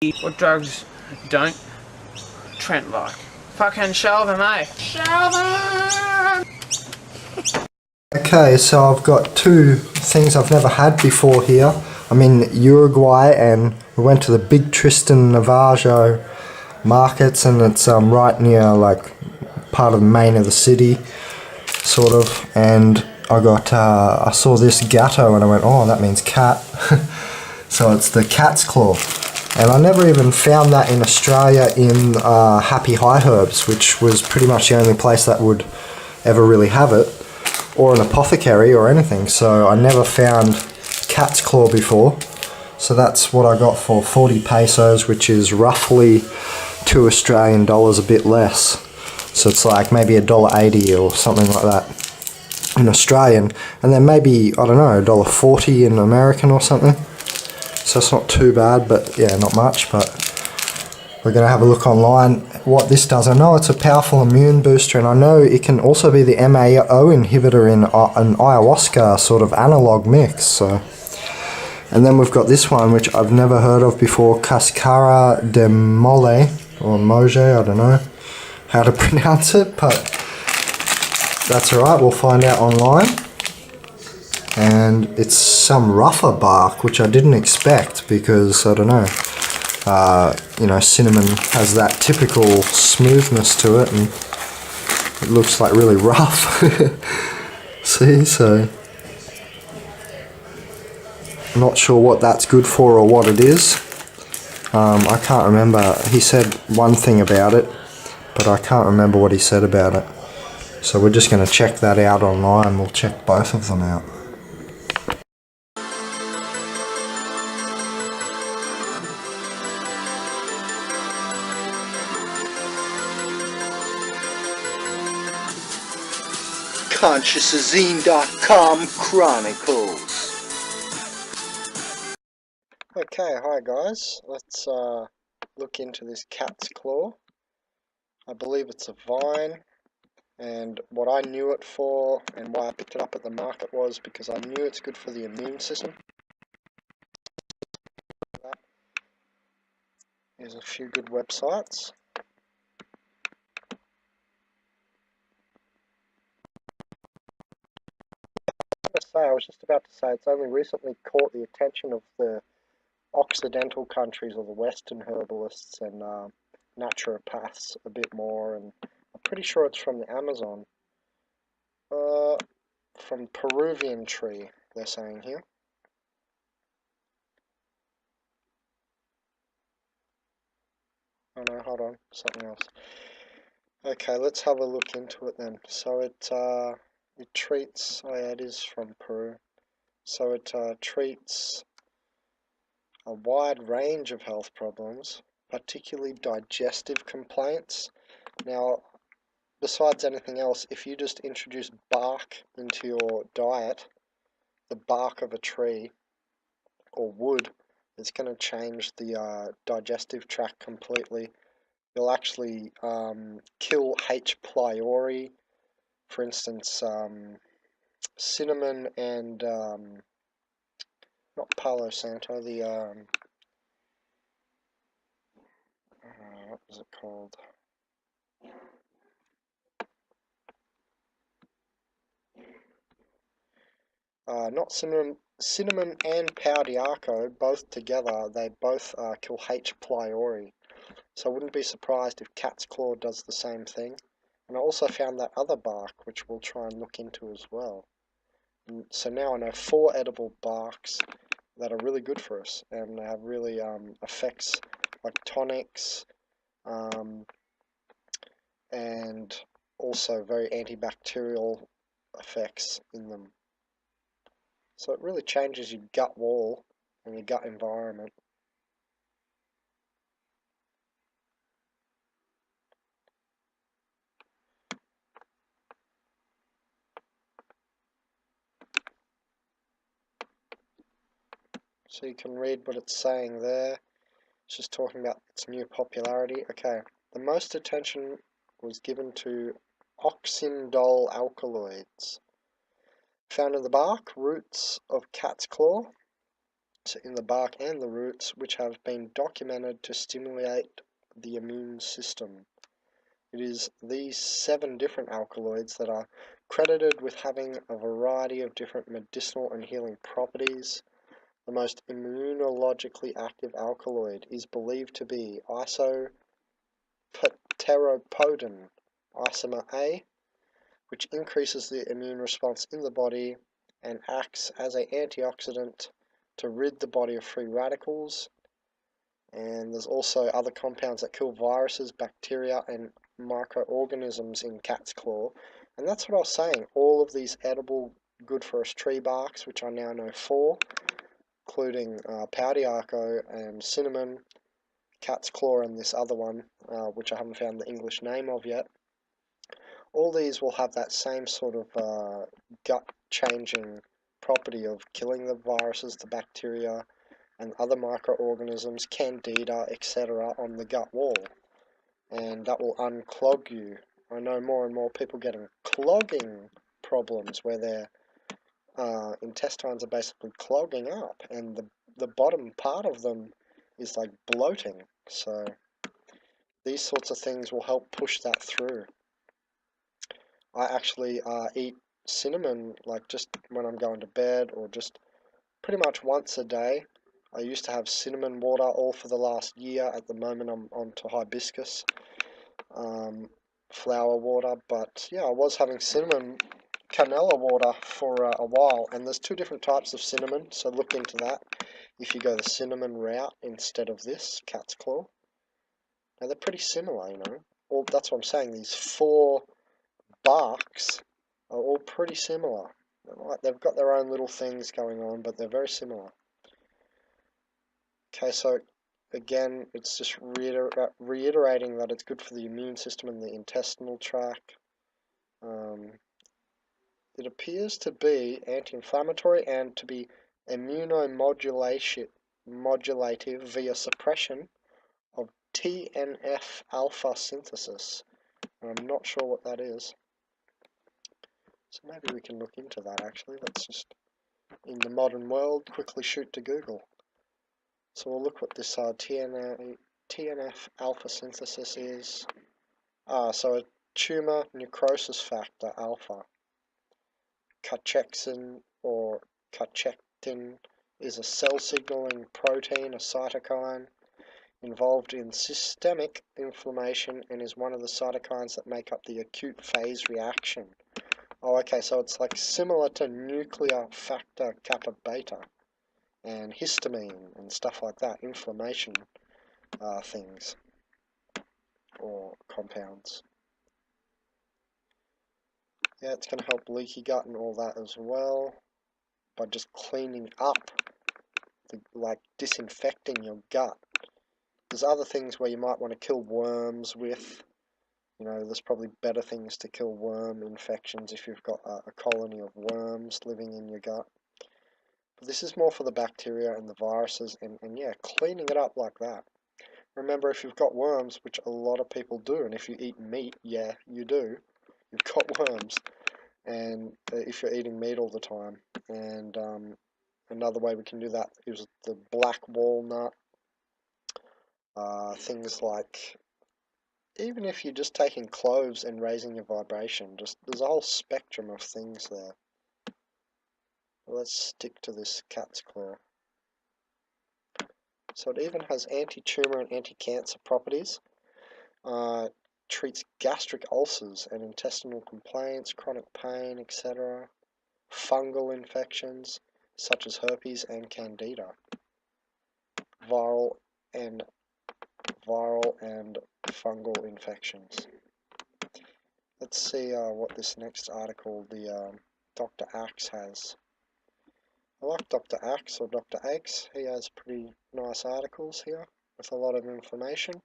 What drugs don't Trent like? Fucking shelve him, eh? Shelve him! Okay, so I've got two things I've never had before here. I'm in Uruguay and we went to the big Tristan Navajo markets, and it's right near like part of the main of the city, sort of. And I saw this gatto and I went, oh, that means cat. So it's the cat's claw. And I never even found that in Australia in Happy High Herbs, which was pretty much the only place that would ever really have it, or an apothecary or anything. So I never found cat's claw before. So that's what I got for 40 pesos, which is roughly $2 Australian, a bit less. So it's like maybe $1.80 or something like that in Australian, and then maybe, I don't know, $1.40 in American or something. So it's not too bad, but yeah, not much. But we're going to have a look online what this does. I know it's a powerful immune booster, and I know it can also be the MAO inhibitor in an ayahuasca sort of analog mix. So, and then we've got this one, which I've never heard of before, Cascara de Molle, or Moje, I don't know how to pronounce it, but that's alright, we'll find out online. And it's some rougher bark, which I didn't expect because, I don't know, you know, cinnamon has that typical smoothness to it, and it looks like really rough. See, so I'm not sure what that's good for or what it is. I can't remember. He said one thing about it, but I can't remember what he said about it. So we're just going to check that out online. We'll check both of them out. consciousazine.com Chronicles. Okay, hi guys. Let's look into this cat's claw. I believe it's a vine, and what I knew it for and why I picked it up at the market was because I knew it's good for the immune system. There's a few good websites. I was just about to say it's only recently caught the attention of the Occidental countries, or the Western herbalists and naturopaths a bit more, and I'm pretty sure it's from the Amazon. From Peruvian tree, they're saying here. Oh no, hold on, something else. Okay, let's have a look into it then. So it treats, oh yeah, it is from Peru. So it treats a wide range of health problems, particularly digestive complaints. Now, besides anything else, if you just introduce bark into your diet, the bark of a tree or wood, it's going to change the digestive tract completely. You'll actually kill H. pylori, for instance, cinnamon and not Palo Santo, the what was it called? Not cinnamon and pau d'arco, both together, they both kill H. pylori. So I wouldn't be surprised if cat's claw does the same thing. And I also found that other bark, which we'll try and look into as well. And so now I know 4 edible barks that are really good for us, and have really effects like tonics, and also very antibacterial effects in them. So it really changes your gut wall and your gut environment. So you can read what it's saying there. It's just talking about its new popularity. Okay, the most attention was given to oxindole alkaloids, found in the bark, roots of cat's claw, in the bark and the roots, which have been documented to stimulate the immune system. It is these 7 different alkaloids that are credited with having a variety of different medicinal and healing properties. The most immunologically active alkaloid is believed to be isopteropodin, isomer A, which increases the immune response in the body and acts as an antioxidant to rid the body of free radicals. And there's also other compounds that kill viruses, bacteria, and microorganisms in cat's claw. And that's what I was saying, all of these edible good for us tree barks, which I now know 4, including Powdiarco and cinnamon, cat's claw, and this other one, which I haven't found the English name of yet. All these will have that same sort of gut-changing property of killing the viruses, the bacteria, and other microorganisms, candida, etc. on the gut wall. And that will unclog you. I know more and more people getting clogging problems where their intestines are basically clogging up, and the bottom part of them is like bloating. So these sorts of things will help push that through. I actually eat cinnamon like just when I'm going to bed, or just pretty much once a day. I used to have cinnamon water all for the last year. At the moment I'm on to hibiscus flower water, but yeah, I was having cinnamon canela water for a while, and there's 2 different types of cinnamon, so look into that if you go the cinnamon route instead of this cat's claw. Now they're pretty similar, you know. That's what I'm saying, these 4 barks are all pretty similar. They've got their own little things going on, but they're very similar. Okay, so again, it's just reiterating that it's good for the immune system and the intestinal tract. It appears to be anti-inflammatory and to be immunomodulative via suppression of TNF alpha synthesis. I'm not sure what that is. So maybe we can look into that actually. Let's just, in the modern world, quickly shoot to Google. So we'll look what this TNF alpha synthesis is. So a tumor necrosis factor alpha. Cachexin or cachectin is a cell signaling protein, a cytokine, involved in systemic inflammation and is one of the cytokines that make up the acute phase reaction. Oh, okay, so it's like similar to nuclear factor kappa beta and histamine and stuff like that, inflammation things or compounds. Yeah, it's going to help leaky gut and all that as well by just cleaning up, like disinfecting your gut. There's other things where you might want to kill worms with. You know, there's probably better things to kill worm infections if you've got a colony of worms living in your gut. But this is more for the bacteria and the viruses, and yeah, cleaning it up like that. Remember, if you've got worms, which a lot of people do, and if you eat meat, yeah, you do, you've got worms. And if you're eating meat all the time. And another way we can do that is the black walnut. Things like, even if you're just taking cloves and raising your vibration, just there's a whole spectrum of things there. Let's stick to this cat's claw. So it even has anti-tumor and anti-cancer properties. Treats gastric ulcers and intestinal complaints, chronic pain, etc. Fungal infections such as herpes and candida. Viral and fungal infections. Let's see what this next article, the Dr. Axe has. I like Dr. Axe or Dr. Axe. He has pretty nice articles here with a lot of information.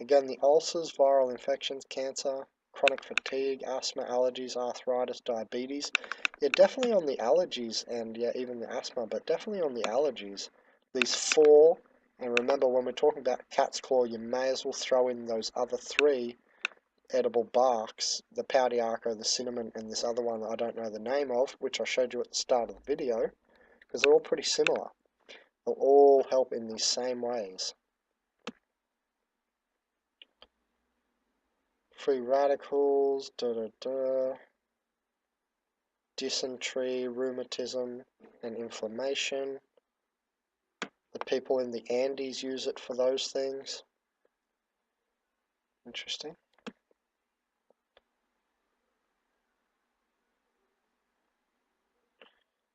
Again, the ulcers, viral infections, cancer, chronic fatigue, asthma, allergies, arthritis, diabetes. Yeah, definitely on the allergies, and yeah, even the asthma, but definitely on the allergies. These 4, and remember when we're talking about cat's claw, you may as well throw in those other 3 edible barks, the Powdiarco, the cinnamon, and this other one that I don't know the name of, which I showed you at the start of the video, because they're all pretty similar. They'll all help in these same ways. Free radicals, dysentery, rheumatism, and inflammation. The people in the Andes use it for those things. Interesting.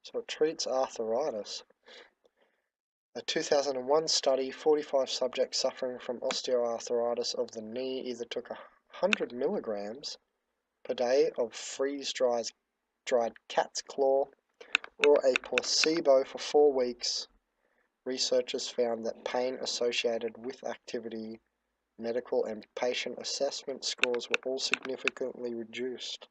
So it treats arthritis. A 2001 study, 45 subjects suffering from osteoarthritis of the knee either took 100 milligrams per day of freeze-dried cat's claw or a placebo for 4 weeks. Researchers found that pain associated with activity, medical and patient assessment scores were all significantly reduced.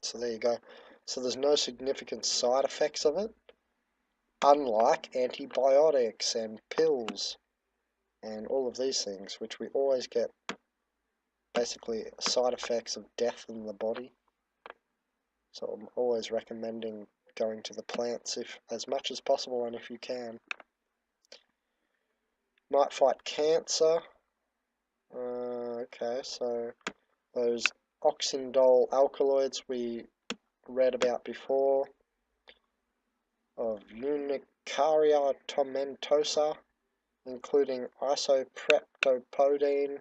So there you go. So there's no significant side effects of it, unlike antibiotics and pills and all of these things, which we always get basically side effects of death in the body. So I'm always recommending going to the plants if as much as possible and if you can. Might fight cancer. Okay, so those oxindole alkaloids we read about before, of Unicaria tomentosa, including isopreptopodine,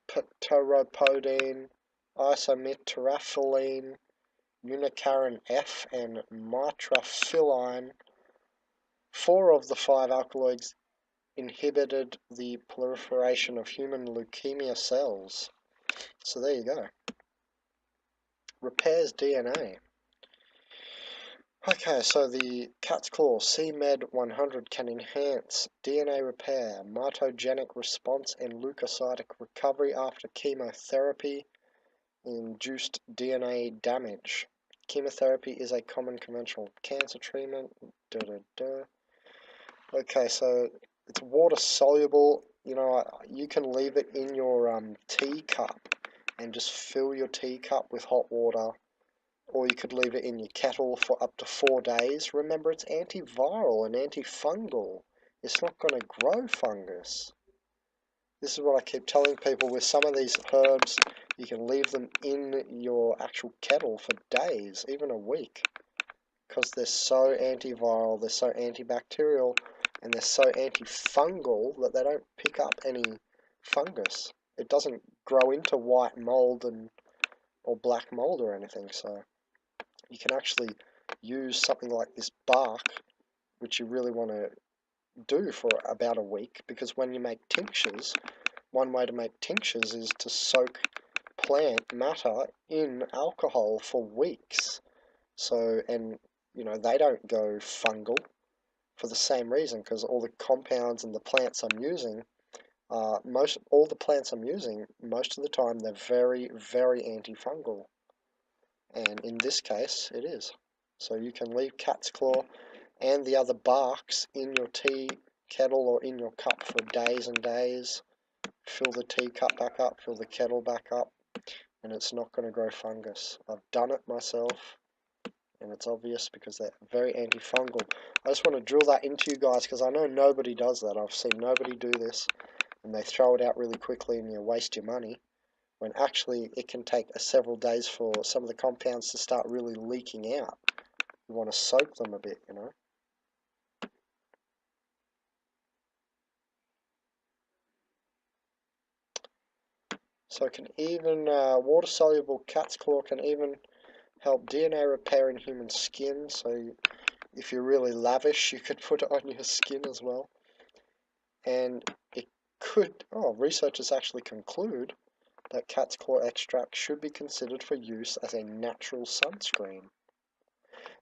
pteropodine, isometrophyline, unicarin F, and mitraphyline. 4 of the 5 alkaloids inhibited the proliferation of human leukemia cells. So there you go. Repairs DNA. Okay, so the cat's claw CMed 100 can enhance DNA repair, mitogenic response, and leukocytic recovery after chemotherapy-induced DNA damage. Chemotherapy is a common conventional cancer treatment. Okay, so it's water soluble. You know, you can leave it in your teacup and just fill your teacup with hot water, or you could leave it in your kettle for up to 4 days. Remember, it's antiviral and antifungal. It's not going to grow fungus. This is what I keep telling people with some of these herbs. You can leave them in your actual kettle for days, even a week, because they're so antiviral, they're so antibacterial, and they're so antifungal that they don't pick up any fungus. It doesn't grow into white mold or black mold or anything, so you can actually use something like this bark, which you really want to do for about a week, because when you make tinctures, one way to make tinctures is to soak plant matter in alcohol for weeks. So, and you know, they don't go fungal for the same reason, because all the compounds and the plants I'm using, all the plants I'm using, most of the time they're very, very antifungal. And in this case, it is. So you can leave cat's claw and the other barks in your tea kettle or in your cup for days and days. Fill the teacup back up, fill the kettle back up, and it's not going to grow fungus. I've done it myself, and it's obvious because they're very antifungal. I just want to drill that into you guys because I know nobody does that. I've seen nobody do this, and they throw it out really quickly and you waste your money, when actually it can take several days for some of the compounds to start really leaking out. You want to soak them a bit, you know. So it can even, water-soluble cat's claw can even help DNA repair in human skin. So if you're really lavish, you could put it on your skin as well. And it could, researchers actually conclude that cat's claw extract should be considered for use as a natural sunscreen.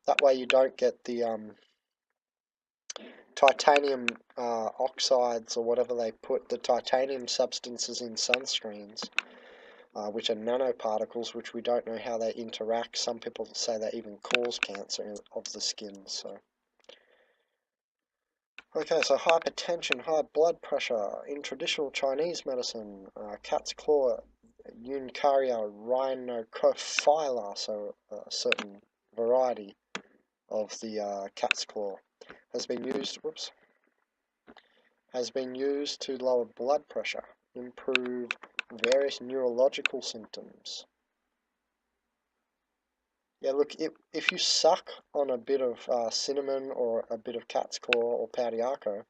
That way you don't get the titanium oxides or whatever they put, the titanium substances in sunscreens, which are nanoparticles, which we don't know how they interact. Some people say they even cause cancer of the skin. So, okay, so hypertension, high blood pressure. In traditional Chinese medicine, cat's claw, Unicaria rhinocophylla, so a certain variety of the cat's claw has been used. Has been used to lower blood pressure, improve various neurological symptoms. Yeah, look, if you suck on a bit of cinnamon or a bit of cat's claw or powdiaco,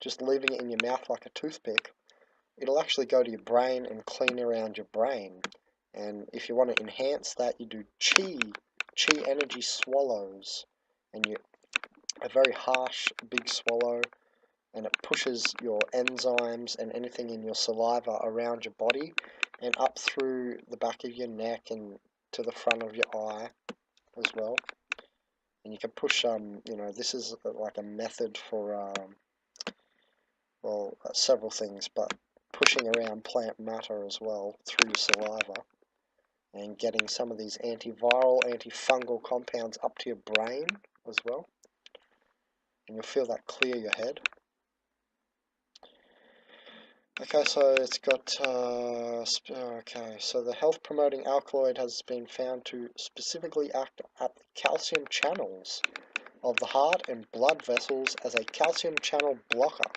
just leaving it in your mouth like a toothpick, it'll actually go to your brain and clean around your brain. And if you want to enhance that, you do chi energy swallows, and you a very harsh big swallow, and it pushes your enzymes and anything in your saliva around your body and up through the back of your neck and to the front of your eye as well. And you can push, this is like a method for, several things, but pushing around plant matter as well through your saliva and getting some of these antiviral, antifungal compounds up to your brain as well. And you'll feel that clear your head. Okay, so it's got, so the health-promoting alkaloid has been found to specifically act at the calcium channels of the heart and blood vessels as a calcium channel blocker.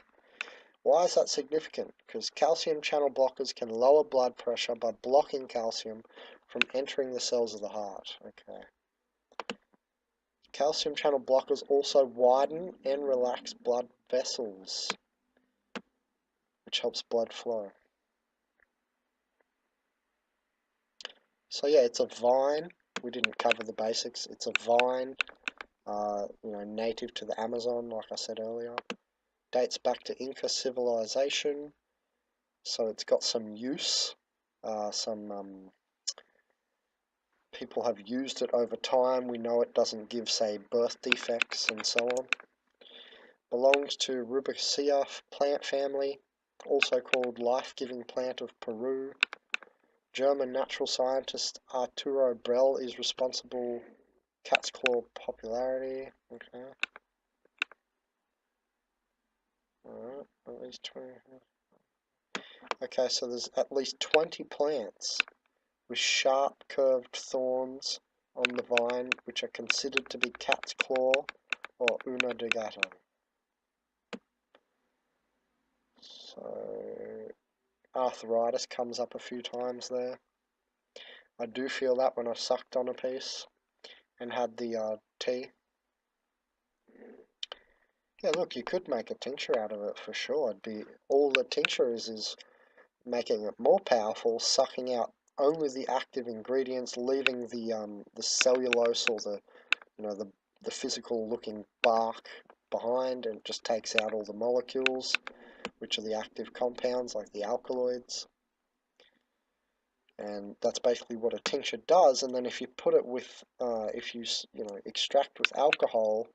Why is that significant? Because calcium channel blockers can lower blood pressure by blocking calcium from entering the cells of the heart. Okay. Calcium channel blockers also widen and relax blood vessels, which helps blood flow. So yeah, it's a vine. We didn't cover the basics. It's a vine, native to the Amazon, like I said earlier. Dates back to Inca civilization, so it's got some use. Some people have used it over time. We know it doesn't give, say, birth defects and so on. Belongs to Rubiaceae plant family, also called life-giving plant of Peru. German natural scientist Arturo Brell is responsible. Cat's claw popularity. Okay. Alright, at least 20. Okay, so there's at least 20 plants with sharp curved thorns on the vine which are considered to be cat's claw or una de gato. So arthritis comes up a few times there. I do feel that when I sucked on a piece and had the tea. Yeah, look, you could make a tincture out of it for sure. All the tincture is making it more powerful, sucking out only the active ingredients, leaving the cellulose or the physical looking bark behind, and it just takes out all the molecules, which are the active compounds like the alkaloids. And that's basically what a tincture does. And then if you put it with, if you extract with alcohol,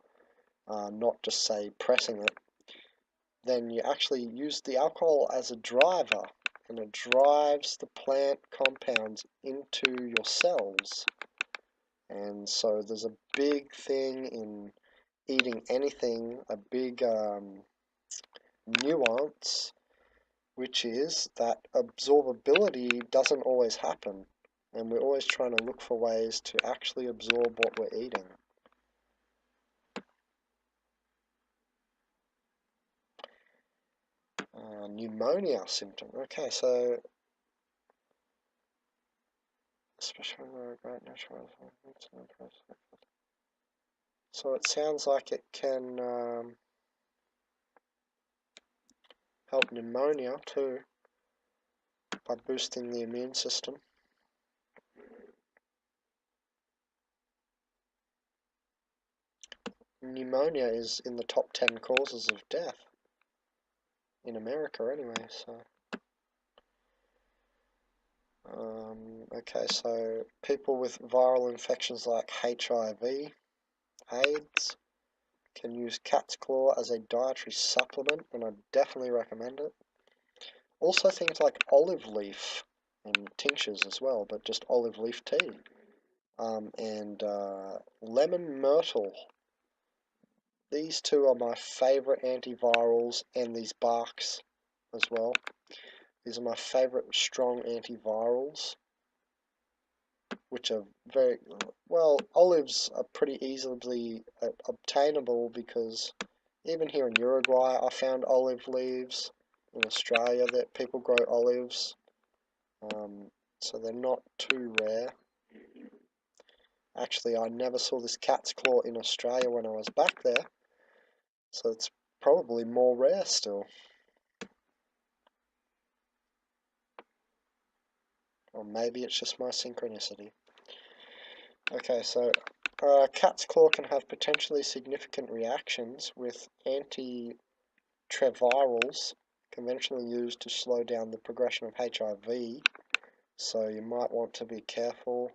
not just say pressing it, then you actually use the alcohol as a driver, and it drives the plant compounds into your cells. And so there's a big thing in eating anything, a big nuance, which is that absorbability doesn't always happen, and we're always trying to look for ways to actually absorb what we're eating. Pneumonia symptom. Okay, so especially great natural. So it sounds like it can help pneumonia too by boosting the immune system. Pneumonia is in the top 10 causes of death in America anyway, so okay, so people with viral infections like HIV, AIDS, can use cat's claw as a dietary supplement, and I definitely recommend it. Also things like olive leaf and tinctures as well, but just olive leaf tea, and lemon myrtle. These two are my favourite antivirals, and these barks as well. These are my favourite strong antivirals. which are very, well, olives are pretty easily obtainable, because even here in Uruguay I found olive leaves. In Australia that people grow olives, so they're not too rare. Actually, I never saw this cat's claw in Australia when I was back there, so it's probably more rare still. Or maybe it's just my synchronicity. Okay, so cat's claw can have potentially significant reactions with antiretrovirals, conventionally used to slow down the progression of HIV, so you might want to be careful.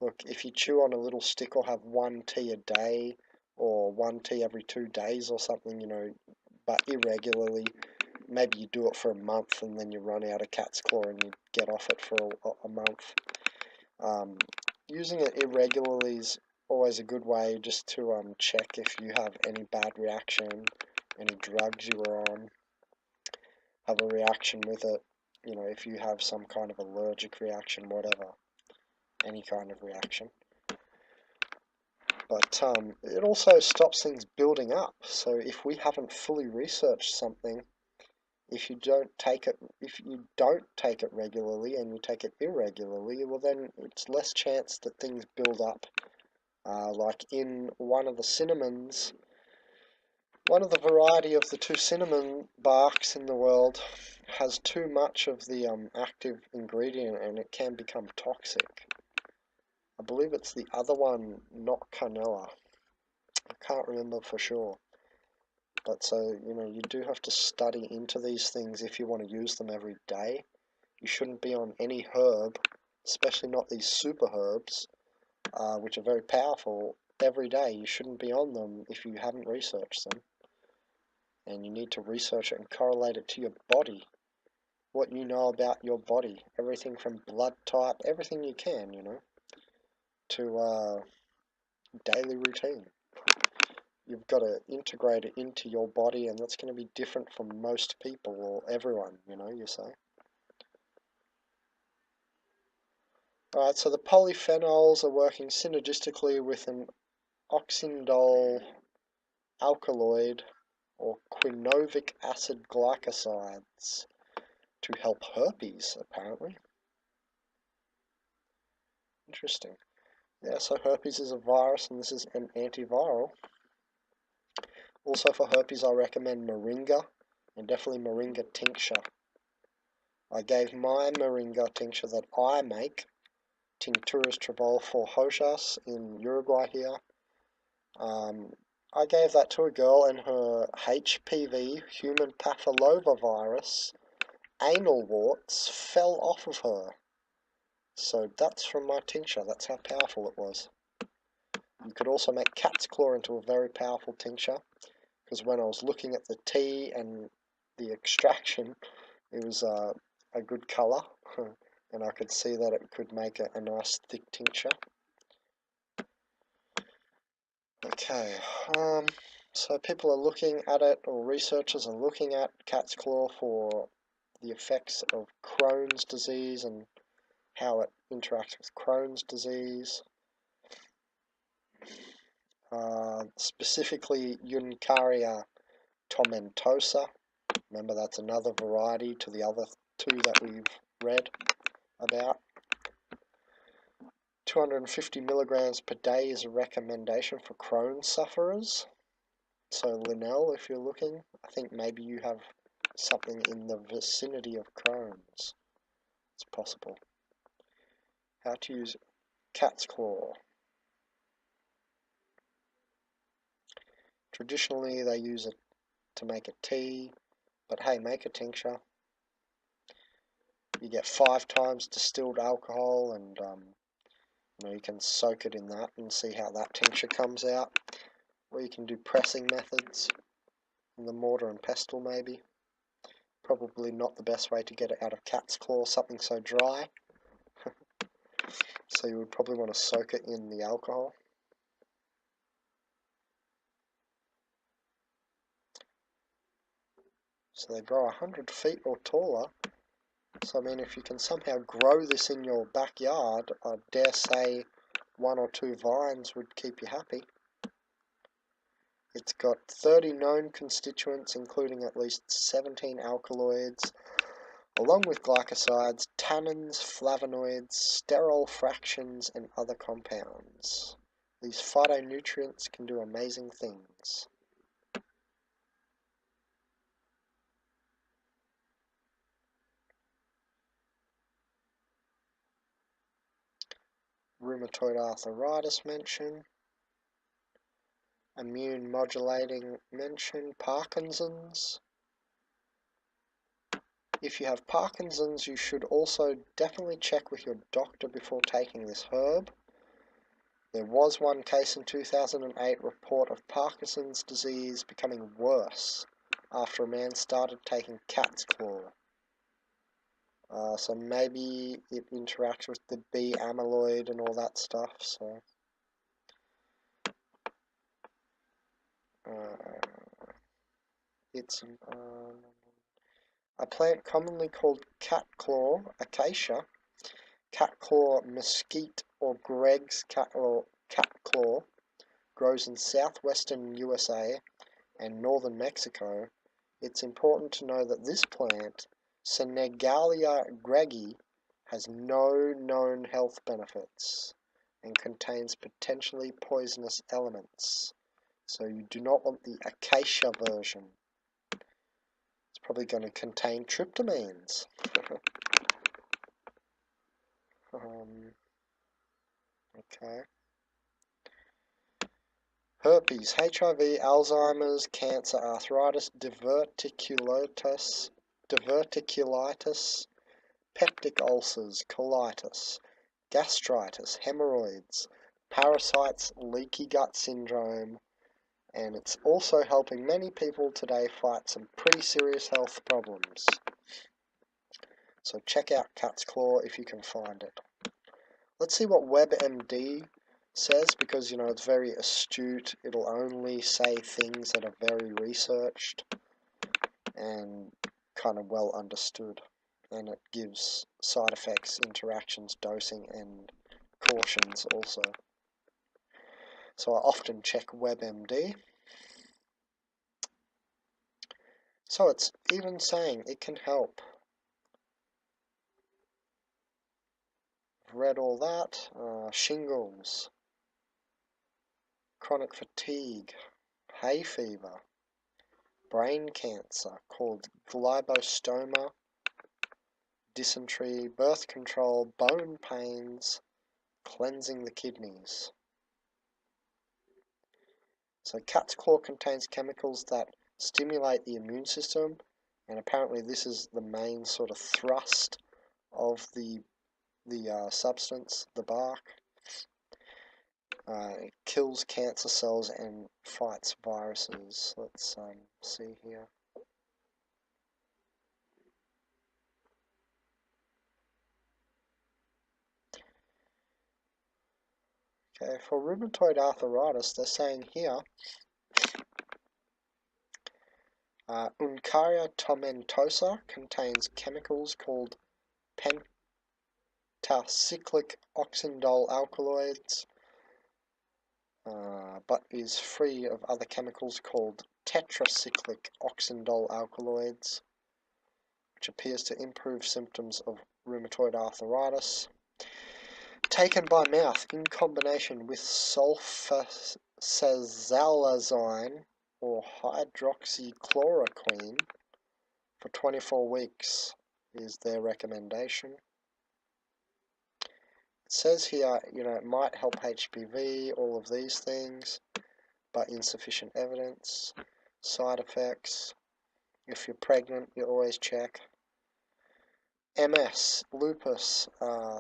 Look, if you chew on a little stick or have one tea a day, or one tea every 2 days or something, but irregularly, maybe you do it for a month and then you run out of cat's claw and you get off it for a month. Using it irregularly is always a good way just to check if you have any bad reaction, any drugs you were on, have a reaction with it, if you have some kind of allergic reaction, whatever, any kind of reaction. But it also stops things building up. So if we haven't fully researched something, if you don't take it regularly and you take it irregularly, well then it's less chance that things build up. Like in one of the cinnamons, one of the variety of the 2 cinnamon barks in the world has too much of the active ingredient and it can become toxic. I believe it's the other one, not canela. I can't remember for sure. But so, you do have to study into these things if you want to use them every day. You shouldn't be on any herb, especially not these super herbs, which are very powerful, every day. You shouldn't be on them if you haven't researched them. And you need to research it and correlate it to your body. What you know about your body. Everything from blood type, everything you can, to daily routine. You've got to integrate it into your body, and that's going to be different for most people, or everyone, you say. Alright, so the polyphenols are working synergistically with an oxindole alkaloid, or quinovic acid glycosides, to help herpes, apparently. Interesting. Yeah, so herpes is a virus, and this is an antiviral. Also for herpes, I recommend moringa, and definitely moringa tincture. I gave my moringa tincture that I make, Tincturas Tribal for Hojas in Uruguay here. I gave that to a girl, and her HPV, human papillomavirus, anal warts fell off of her. So that's from my tincture, that's how powerful it was. You could also make cat's claw into a very powerful tincture, because when I was looking at the tea and the extraction, it was a good colour, and I could see that it could make a nice thick tincture. Okay, so people are looking at it, or researchers are looking at cat's claw for the effects of Crohn's disease and how it interacts with Crohn's disease. Specifically Uncaria tomentosa. Remember, that's another variety to the other 2 that we've read about. 250 milligrams per day is a recommendation for Crohn's sufferers. So Linnell, if you're looking, I think maybe you have something in the vicinity of Crohn's. It's possible. How to use cat's claw. Traditionally, they use it to make a tea, but hey, make a tincture. You get 5 times distilled alcohol, and you can soak it in that and see how that tincture comes out. Or you can do pressing methods in the mortar and pestle, maybe. Probably not the best way to get it out of cat's claw, something so dry. So you would probably want to soak it in the alcohol. So they grow 100 feet or taller, So I mean, if you can somehow grow this in your backyard, I dare say 1 or 2 vines would keep you happy. It's got 30 known constituents, including at least 17 alkaloids, along with glycosides, tannins, flavonoids, sterol fractions, and other compounds. These phytonutrients can do amazing things. Rheumatoid arthritis mention. Immune modulating mention. Parkinson's. If you have Parkinson's, you should also definitely check with your doctor before taking this herb. There was one case in 2008 report of Parkinson's disease becoming worse after a man started taking cat's claw. So maybe it interacts with the B amyloid and all that stuff. So it's a plant commonly called cat claw, acacia, cat claw mesquite, or Greg's cat claw, grows in southwestern USA and northern Mexico. It's important to know that this plant, Senegalia gregi, has no known health benefits and contains potentially poisonous elements. So you do not want the acacia version. It's probably going to contain tryptamines. Okay. Herpes, HIV, Alzheimer's, cancer, arthritis, diverticulitis, peptic ulcers, colitis, gastritis, hemorrhoids, parasites, leaky gut syndrome, and it's also helping many people today fight some pretty serious health problems. So check out cat's claw if you can find it. Let's see what WebMD says, because it's very astute. It'll only say things that are very researched and kind of well understood, and it gives side effects, interactions, dosing, and cautions also. So I often check WebMD. So it's even saying it can help. I've read all that. Shingles, chronic fatigue, hay fever, brain cancer called glioblastoma, dysentery, birth control, bone pains, cleansing the kidneys. So cat's claw contains chemicals that stimulate the immune system, and apparently this is the main sort of thrust of the substance, the bark. It kills cancer cells and fights viruses. Let's see here. Okay, for rheumatoid arthritis, they're saying here, Uncaria tomentosa contains chemicals called pentacyclic oxindole alkaloids, but is free of other chemicals called tetracyclic oxindole alkaloids, which appears to improve symptoms of rheumatoid arthritis. Taken by mouth in combination with sulfasalazine or hydroxychloroquine for 24 weeks is their recommendation. It says here, it might help HPV, all of these things, but insufficient evidence. Side effects. If you're pregnant, you always check. MS, lupus,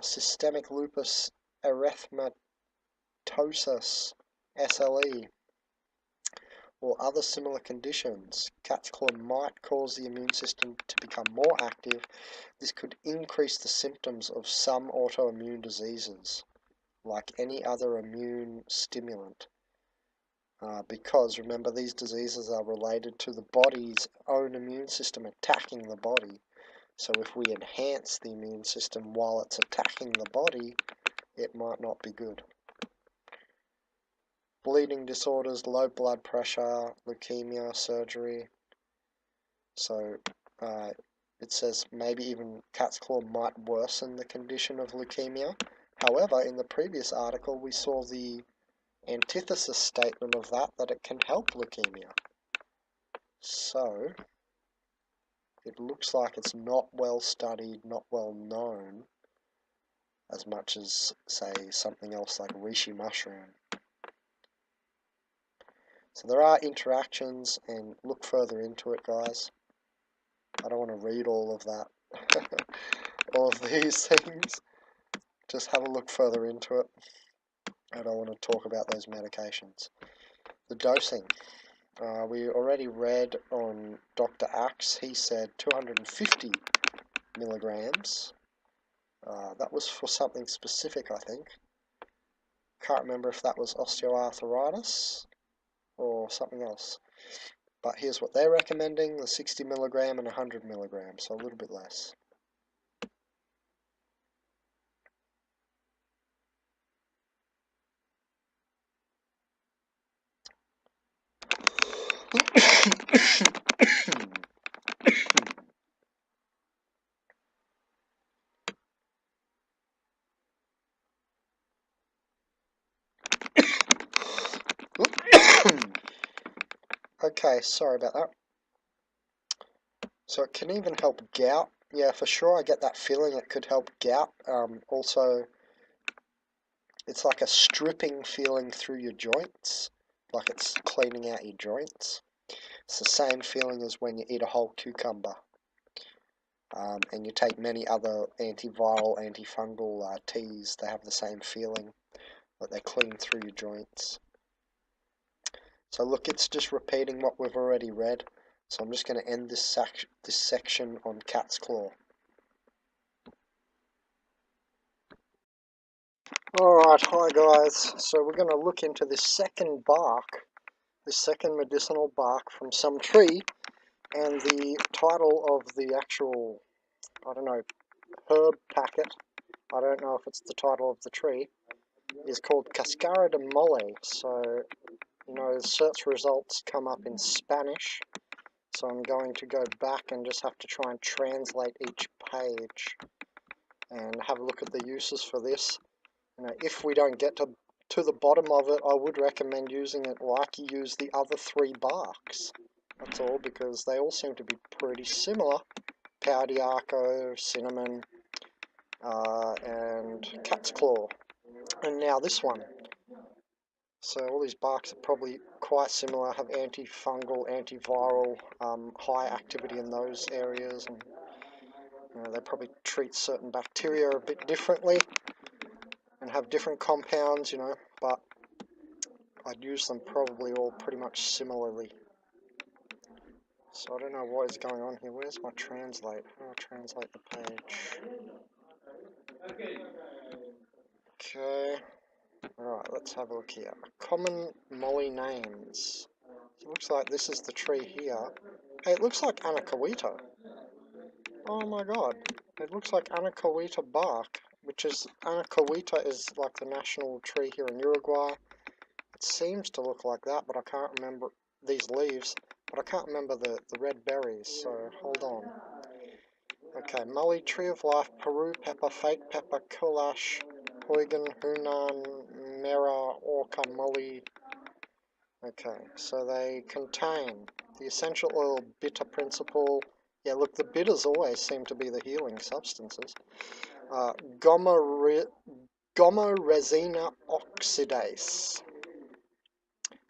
systemic lupus erythematosus, SLE, or other similar conditions. Cat's claw might cause the immune system to become more active. This could increase the symptoms of some autoimmune diseases, like any other immune stimulant. Because remember, these diseases are related to the body's own immune system attacking the body. So if we enhance the immune system while it's attacking the body, it might not be good. Bleeding disorders, low blood pressure, leukemia, surgery. So it says maybe even cat's claw might worsen the condition of leukemia. However, in the previous article we saw the antithesis statement of that it can help leukemia. So it looks like it's not well studied, not well known, as much as, say, something else like reishi mushroom. So there are interactions, and look further into it, guys. I don't want to read all of that, all of these things. Just have a look further into it. I don't want to talk about those medications. The dosing. We already read on Dr. Axe, he said 250 milligrams. That was for something specific, I think. Can't remember if that was osteoarthritis or something else. But here's what they're recommending, the 60 milligram and 100 milligrams, so a little bit less. Okay, sorry about that. So it can even help gout. Yeah, for sure, I get that feeling it could help gout. Also, it's like a stripping feeling through your joints, like it's cleaning out your joints. It's the same feeling as when you eat a whole cucumber. And you take many other antiviral, antifungal teas, they have the same feeling, that they clean through your joints. So look, it's just repeating what we've already read. So I'm just going to end this section on cat's claw. Alright, hi guys. So we're going to look into this second bark, this second medicinal bark from some tree, and the title of the actual, I don't know, herb packet, I don't know if it's the title of the tree, is called Cascara de Molle. So, you know, search results come up in Spanish. So I'm going to go back and just have to try and translate each page and have a look at the uses for this. You know, if we don't get to the bottom of it, I would recommend using it like you use the other three barks. That's all, because they all seem to be pretty similar. Pau d'Arco, cinnamon, and cat's claw. And now this one. So all these barks are probably quite similar, have antifungal, antiviral, high activity in those areas, and you know, they probably treat certain bacteria a bit differently and have different compounds, you know, but I'd use them probably all pretty much similarly. So I don't know what is going on here. Where's my translate? I'll translate the page. Okay. Alright, let's have a look here. Common Molle names. So it looks like this is the tree here. Hey, it looks like Anacahuita. Oh my god. It looks like Anacahuita bark, which is, Anacahuita is like the national tree here in Uruguay. It seems to look like that, but I can't remember these leaves, but I can't remember the red berries, so hold on. Okay, Molle, Tree of Life, Peru pepper, fake pepper, Kulash, Huygen, Hunan, Mera, Orca, Molle. Okay, so they contain the essential oil bitter principle. Yeah, look, the bitters always seem to be the healing substances. Gomoresina oxidase.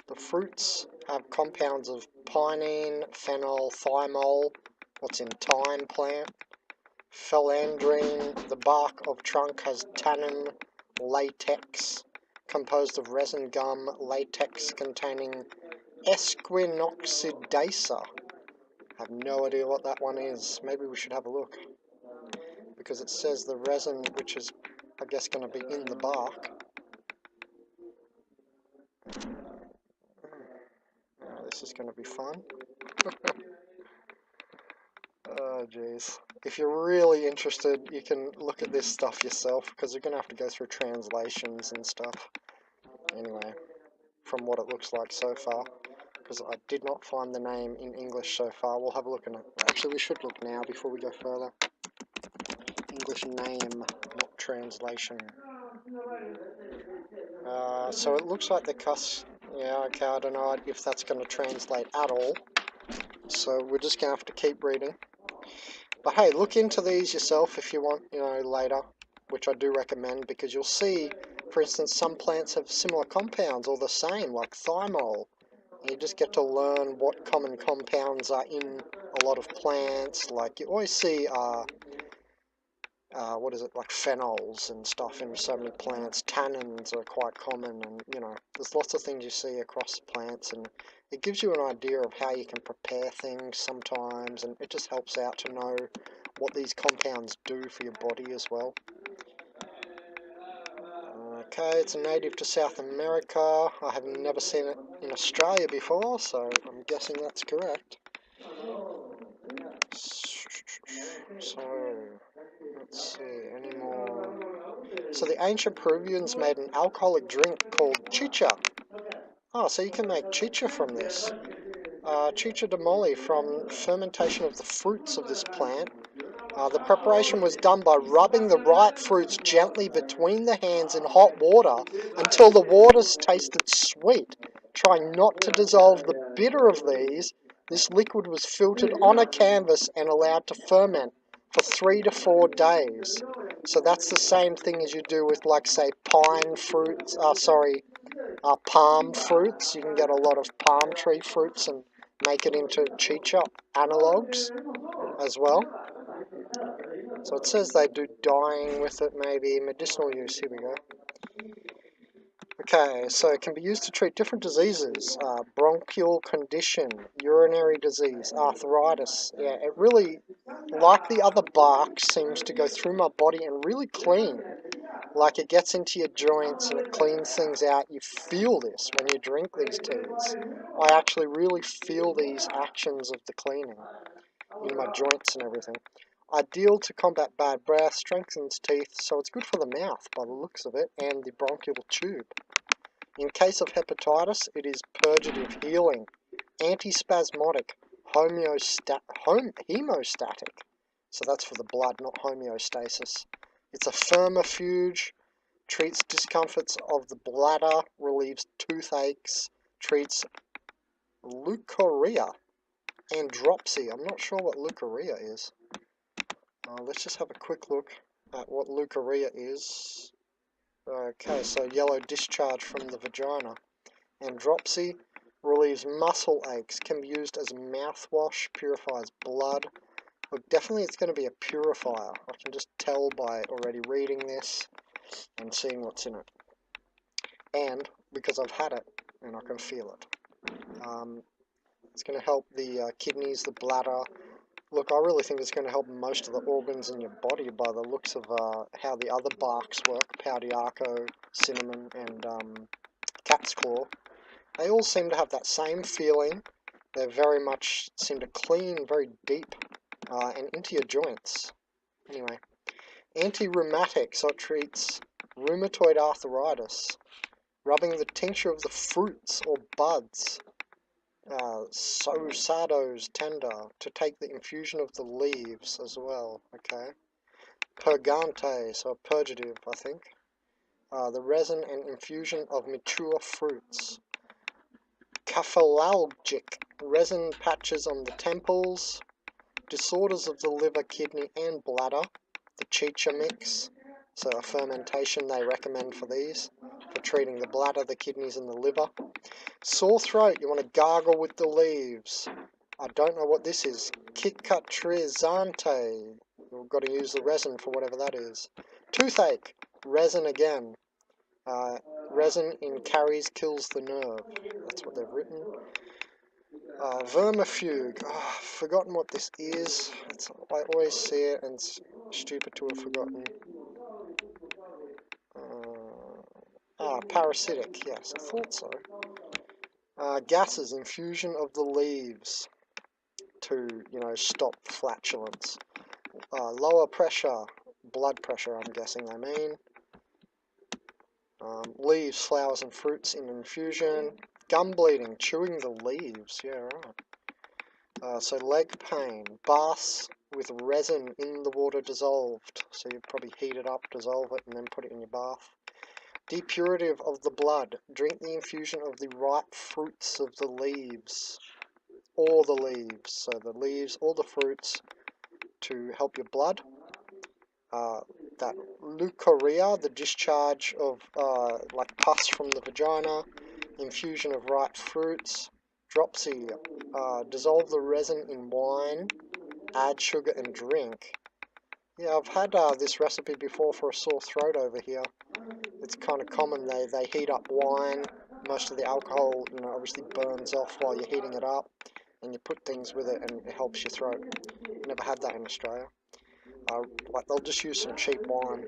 The fruits have compounds of pinene, phenol, thymol, what's in thyme plant, phelandrine. The bark of trunk has tannin, latex, composed of resin gum, latex containing esquinoxidasa. I have no idea what that one is. Maybe we should have a look, because it says the resin, which is, I guess, going to be in the bark. Oh, this is going to be fun. Oh, jeez. if you're really interested, you can look at this stuff yourself, because you're going to have to go through translations and stuff. Anyway, from what it looks like so far, because I did not find the name in English so far. We'll have a look at it. Actually, we should look now before we go further. English name, not translation. So it looks like the yeah, okay, I don't know if that's going to translate at all. So we're just going to have to keep reading. But hey, look into these yourself if you want, you know, later, which I do recommend, because you'll see, for instance, some plants have similar compounds or the same, like thymol. And you just get to learn what common compounds are in a lot of plants. Like you always see, what is it, like phenols and stuff in so many plants. Tannins are quite common, and you know, there's lots of things you see across plants, and it gives you an idea of how you can prepare things sometimes, and it just helps out to know what these compounds do for your body as well. Okay, it's native to South America. I have never seen it in Australia before, so I'm guessing that's correct. So, let's see, any more? So the ancient Peruvians made an alcoholic drink called chicha. Oh, so you can make chicha from this. Chicha de Molle, from fermentation of the fruits of this plant. The preparation was done by rubbing the ripe fruits gently between the hands in hot water until the waters tasted sweet. Trying not to dissolve the bitter of these, this liquid was filtered on a canvas and allowed to ferment for 3 to 4 days. So that's the same thing as you do with, like, say, palm fruits. You can get a lot of palm tree fruits and make it into chicha analogues as well. So it says they do dyeing with it, maybe medicinal use. Here we go. Okay, so it can be used to treat different diseases, bronchial condition, urinary disease, arthritis. Yeah, it really, like the other bark, seems to go through my body and really clean. Like it gets into your joints and it cleans things out. You feel this when you drink these teas. I actually really feel these actions of the cleaning in my joints and everything. Ideal to combat bad breath, strengthens teeth, so it's good for the mouth by the looks of it, and the bronchial tube. In case of hepatitis, it is purgative, healing, antispasmodic, hemostatic. So that's for the blood, not homeostasis. It's a vermifuge, treats discomforts of the bladder, relieves toothaches, treats leukorrhea and dropsy. I'm not sure what leukorrhea is. Let's just have a quick look at what leukorrhea is. Okay, so yellow discharge from the vagina. And dropsy relieves muscle aches, can be used as a mouthwash, purifies blood. Look, definitely it's going to be a purifier. I can just tell by already reading this and seeing what's in it. And because I've had it and I can feel it. It's going to help the kidneys, the bladder. Look, I really think it's going to help most of the organs in your body by the looks of how the other barks work. Paudiaco, cinnamon, and cat's claw. They all seem to have that same feeling. They very much seem to clean very deep and into your joints. Anyway, anti-rheumatic, so it treats rheumatoid arthritis. Rubbing the tincture of the fruits or buds. Sosados tender, to take the infusion of the leaves as well. Okay. Purgante, so purgative, I think. The resin and infusion of mature fruits. Caphalalgic, resin patches on the temples. Disorders of the liver, kidney, and bladder. The chicha mix, so a fermentation they recommend for these, for treating the bladder, the kidneys, and the liver. Sore throat, you want to gargle with the leaves. I don't know what this is. Cicatrizante. You've got to use the resin for whatever that is. Toothache, resin again. Resin in caries kills the nerve. That's what they've written. Vermifuge. Oh, I've forgotten what this is. I always see it and it's stupid to have forgotten. Parasitic. Yes, I thought so. Gases, infusion of the leaves to, stop flatulence. lower pressure, blood pressure I'm guessing they mean. Leaves, flowers and fruits in infusion. Gum bleeding, chewing the leaves, yeah right. So leg pain, baths with resin in the water dissolved. So you probably heat it up, dissolve it and then put it in your bath. Depurative of the blood, drink the infusion of the ripe fruits of the leaves. Or the leaves, so the leaves or the fruits to help your blood. That leukorrhea, the discharge of like pus from the vagina, infusion of ripe fruits, dropsy, dissolve the resin in wine, add sugar and drink. Yeah, I've had this recipe before for a sore throat over here. It's kind of common, they heat up wine, most of the alcohol, you know, obviously burns off while you're heating it up, and you put things with it and it helps your throat. Never had that in Australia. Like they'll just use some cheap wine.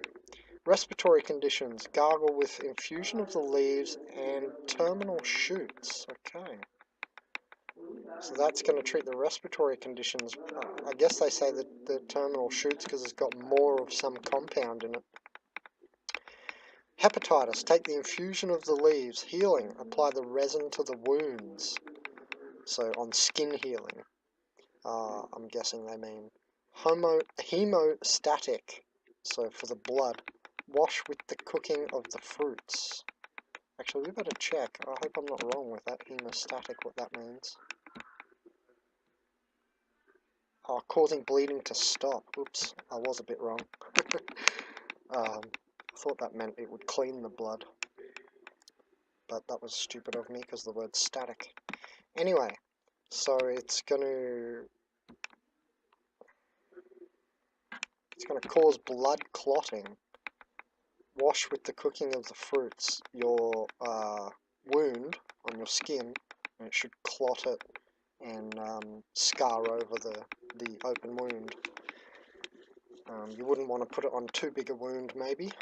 Respiratory conditions, gargle with infusion of the leaves and terminal shoots. Okay. So that's going to treat the respiratory conditions. I guess they say that the terminal shoots because it's got more of some compound in it. Hepatitis, take the infusion of the leaves. Healing, apply the resin to the wounds. So on skin healing, I'm guessing they mean. Hemostatic, so for the blood. Wash with the cooking of the fruits. Actually, we better check. I hope I'm not wrong with that. Hemostatic, what that means. Oh, causing bleeding to stop. Oops, I was a bit wrong. I thought that meant it would clean the blood. But that was stupid of me because the word's static. Anyway, so it's going to cause blood clotting. Wash with the cooking of the fruits your wound on your skin, and it should clot it and scar over the open wound. You wouldn't want to put it on too big a wound maybe,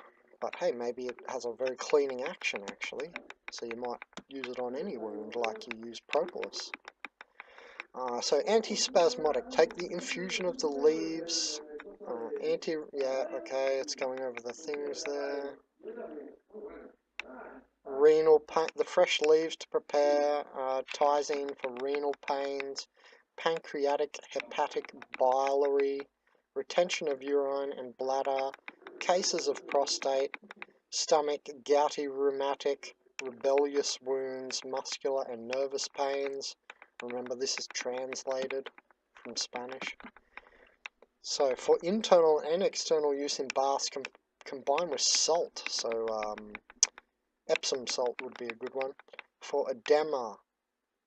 but hey, maybe it has a very cleaning action actually, so you might use it on any wound like you use propolis. So antispasmodic, take the infusion of the leaves. Yeah, okay, it's going over the things there. Renal pain, the fresh leaves to prepare, tizine for renal pains, pancreatic, hepatic, biliary, retention of urine and bladder, cases of prostate, stomach, gouty, rheumatic, rebellious wounds, muscular and nervous pains. Remember, this is translated from Spanish. So, for internal and external use in baths, combine with salt. So, Epsom salt would be a good one. For edema,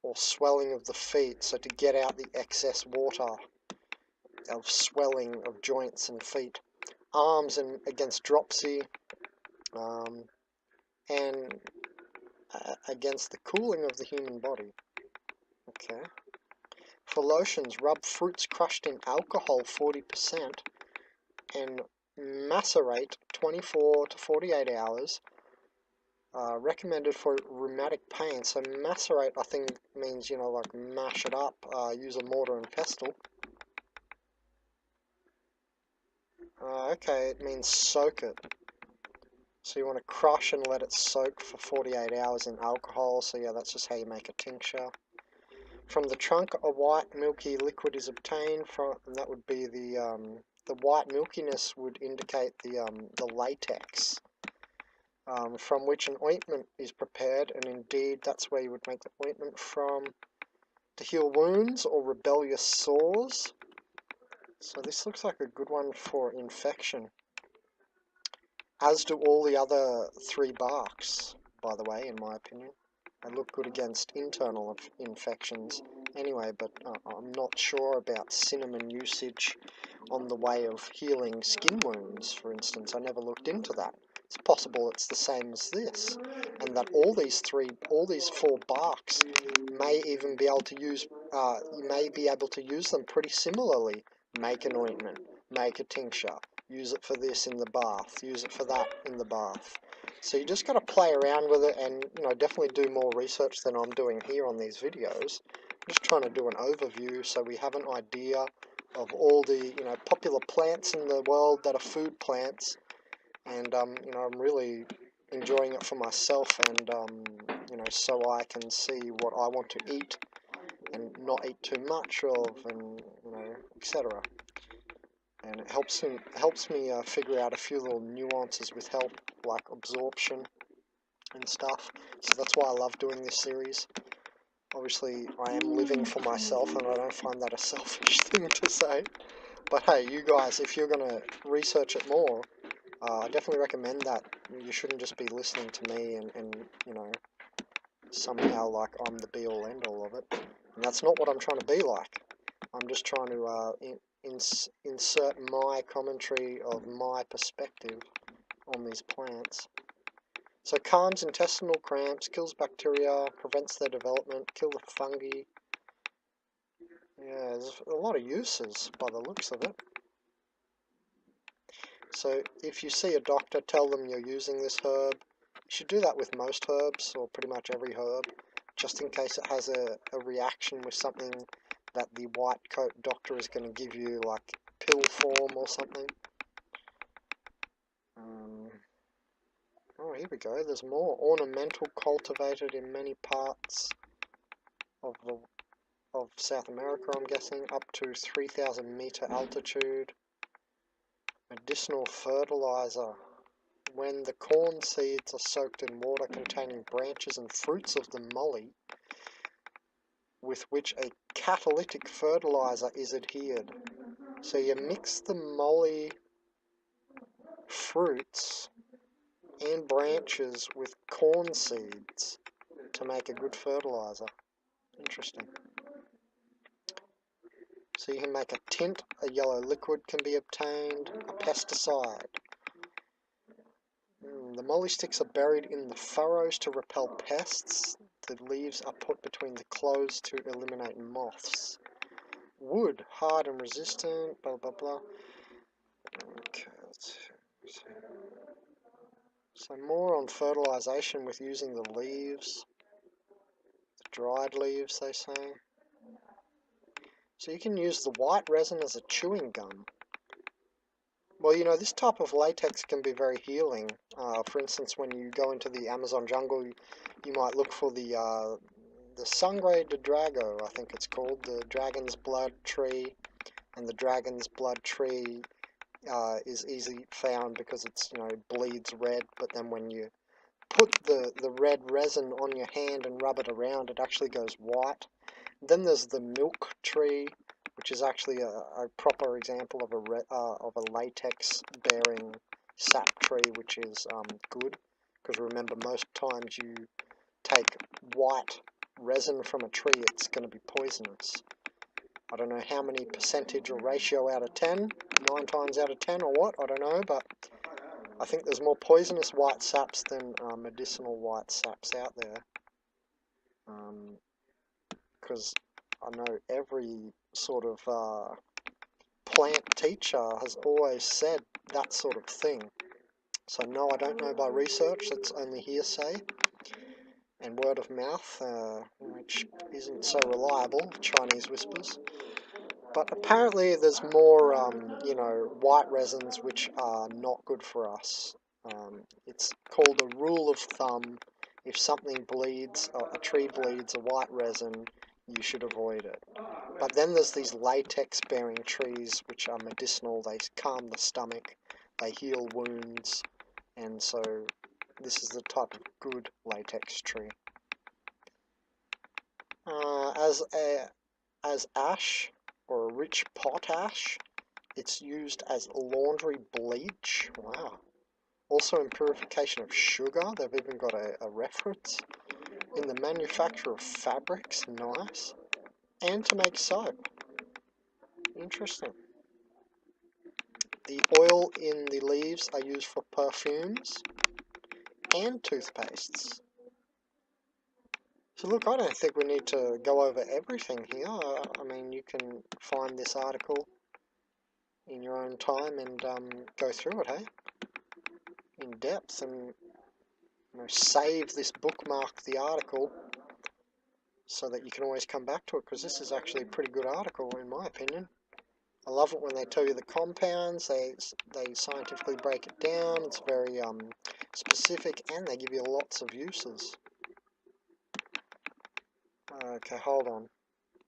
or swelling of the feet, so to get out the excess water of swelling of joints and feet. Arms and against dropsy, and against the cooling of the human body. Okay. For lotions, rub fruits crushed in alcohol 40% and macerate 24 to 48 hours. Recommended for rheumatic pain. So macerate, I think, means, you know, like mash it up, use a mortar and pestle. Okay, it means soak it. So you want to crush and let it soak for 48 hours in alcohol. So yeah, that's just how you make a tincture. From the trunk, a white milky liquid is obtained from, and that would be the white milkiness would indicate the latex, from which an ointment is prepared, and indeed that's where you would make the ointment from, to heal wounds or rebellious sores. So this looks like a good one for infection, as do all the other 3 barks, by the way, in my opinion. They look good against internal infections anyway, but I'm not sure about cinnamon usage on the way of healing skin wounds, for instance. I never looked into that. It's possible it's the same as this, and that all these 4 barks may even be able to use, you may be able to use them pretty similarly. Make an ointment, make a tincture, use it for this in the bath, use it for that in the bath. So you just got to play around with it and, you know, definitely do more research than I'm doing here on these videos. I'm just trying to do an overview so we have an idea of all the popular plants in the world that are food plants, and I'm really enjoying it for myself, and so I can see what I want to eat and not eat too much of, and etc. And it helps me figure out a few little nuances with health, like absorption and stuff. So that's why I love doing this series. Obviously, I am living for myself, and I don't find that a selfish thing to say. But hey, you guys, if you're going to research it more, I definitely recommend that. You shouldn't just be listening to me and somehow like I'm the be-all end-all of it. And that's not what I'm trying to be like. I'm just trying to insert my commentary of my perspective on these plants. So calms intestinal cramps, kills bacteria, prevents their development, kills the fungi. Yeah, there's a lot of uses by the looks of it. So if you see a doctor, tell them you're using this herb. You should do that with most herbs, or pretty much every herb, just in case it has a reaction with something that the white coat doctor is going to give you, like pill form or something. Oh, here we go. There's more. Ornamental, cultivated in many parts of South America, I'm guessing, up to 3,000 meter altitude. Medicinal fertilizer. When the corn seeds are soaked in water containing branches and fruits of the molle, with which a catalytic fertilizer is adhered. So you mix the molle fruits and branches with corn seeds to make a good fertilizer. Interesting. So you can make a tint, a yellow liquid can be obtained, a pesticide. The molle sticks are buried in the furrows to repel pests. The leaves are put between the clothes to eliminate moths. Wood, hard and resistant, blah blah blah. Okay, let's see. So more on fertilization with using the leaves, the dried leaves they say. So you can use the white resin as a chewing gum. Well, this type of latex can be very healing. For instance, when you go into the Amazon jungle, you might look for the Sangre de Drago, I think it's called, the dragon's blood tree. And the dragon's blood tree is easily found because it's, bleeds red, but then when you put the red resin on your hand and rub it around, it actually goes white. Then there's the milk tree, which is actually a proper example of a latex-bearing sap tree, which is good, because remember, most times you take white resin from a tree, it's going to be poisonous. I don't know how many percentage or ratio out of 10, 9 times out of 10 or what, I don't know, but I think there's more poisonous white saps than medicinal white saps out there. Because I know every sort of plant teacher has always said that sort of thing. So no, I don't know by research, that's only hearsay and word of mouth, which isn't so reliable, Chinese whispers. But apparently there's more, white resins which are not good for us. It's called a rule of thumb. If something bleeds, a tree bleeds a white resin, you should avoid it. But then there's these latex-bearing trees which are medicinal. They calm the stomach, they heal wounds, and so this is the type of good latex tree. As ash, or a rich potash, it's used as laundry bleach. Wow. Also in purification of sugar, they've even got a reference. In the manufacture of fabrics, nice. And to make soap. Interesting. The oil in the leaves are used for perfumes and toothpastes. So look, I don't think we need to go over everything here. I mean, you can find this article in your own time and go through it, hey? In depth, and save this, bookmark the article so that you can always come back to it, because this is actually a pretty good article in my opinion. I love it when they tell you the compounds. They scientifically break it down. It's very specific, and they give you lots of uses. Okay, hold on.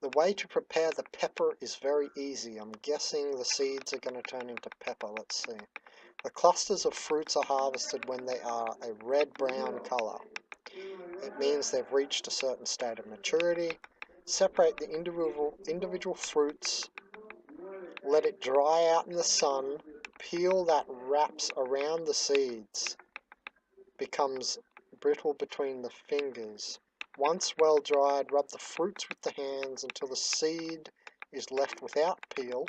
The way to prepare the pepper is very easy. I'm guessing the seeds are going to turn into pepper. Let's see. The clusters of fruits are harvested when they are a red-brown color. It means they've reached a certain state of maturity. Separate the individual fruits. Let it dry out in the sun. Peel that wraps around the seeds. Becomes brittle between the fingers. Once well dried, rub the fruits with the hands until the seed is left without peel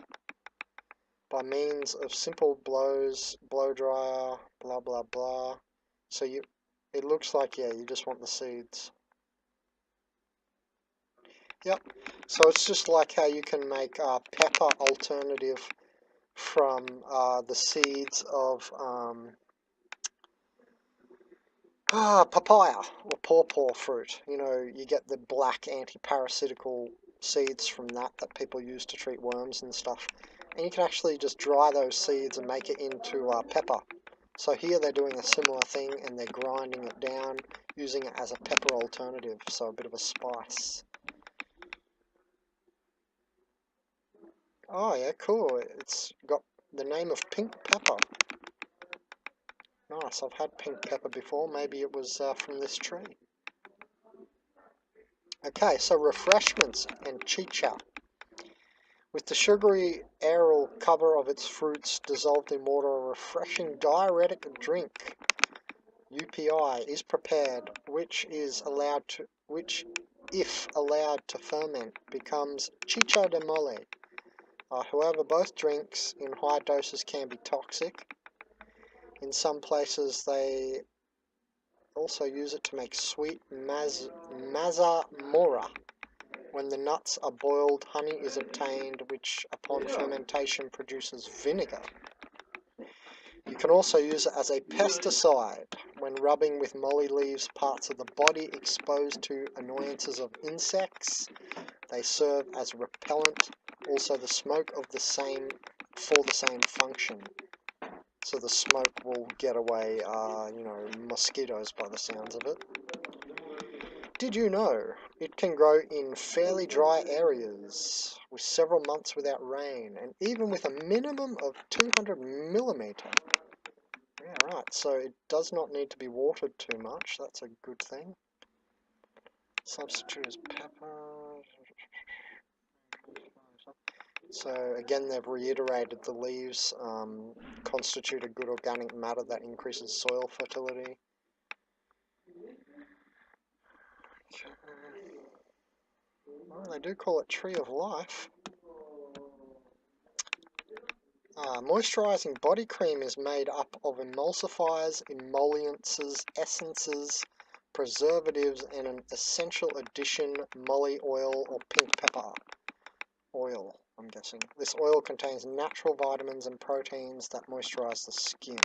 by means of simple blows, blow dryer, blah blah blah. So it looks like, yeah, you just want the seeds. Yep, so it's just like how you can make pepper alternative from the seeds of papaya or pawpaw fruit. You know, you get the black anti-parasitical seeds from that people use to treat worms and stuff. And you can actually just dry those seeds and make it into pepper. So here they're doing a similar thing, and they're grinding it down, using it as a pepper alternative, so a bit of a spice. Oh yeah, cool. It's got the name of pink pepper. Nice, I've had pink pepper before. Maybe it was from this tree. Okay, so refreshments and chicha. With the sugary aerial cover of its fruits dissolved in water, a refreshing diuretic drink, UPI, is prepared, which, if allowed to ferment, becomes chicha de mole. However, both drinks in high doses can be toxic. In some places, they also use it to make sweet mazamorra. When the nuts are boiled, honey is obtained, which upon fermentation produces vinegar. You can also use it as a pesticide. When rubbing with molle leaves parts of the body exposed to annoyances of insects, they serve as a repellent. Also, the smoke of the same function. So the smoke will get away, mosquitoes by the sounds of it. Did you know it can grow in fairly dry areas with several months without rain, and even with a minimum of 200 millimeter? Yeah, right, so it does not need to be watered too much. That's a good thing. Substitute as pepper. So again, they've reiterated the leaves constitute a good organic matter that increases soil fertility. Well, they do call it Tree of Life. Moisturizing body cream is made up of emulsifiers, emollients, essences, preservatives, and an essential addition, molle oil or pink pepper oil, I'm guessing. This oil contains natural vitamins and proteins that moisturize the skin.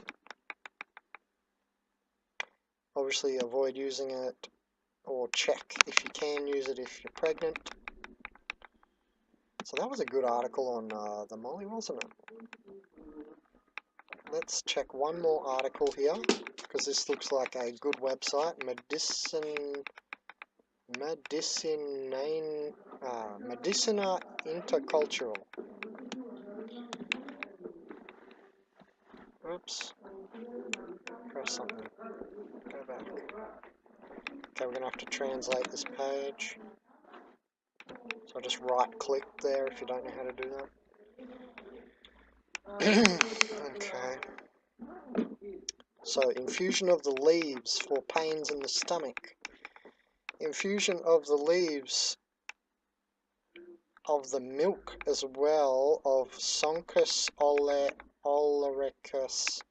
Obviously, avoid using it, or check if you can use it if you're pregnant. So that was a good article on the molle, wasn't it? Let's check one more article here, because this looks like a good website. Medicinal Intercultural. Oops. Press something. Go back. Okay, we're going to have to translate this page. So I'll just right click there if you don't know how to do that. Okay. So, infusion of the leaves for pains in the stomach. Infusion of the leaves of the milk as well of Sonchus olericus.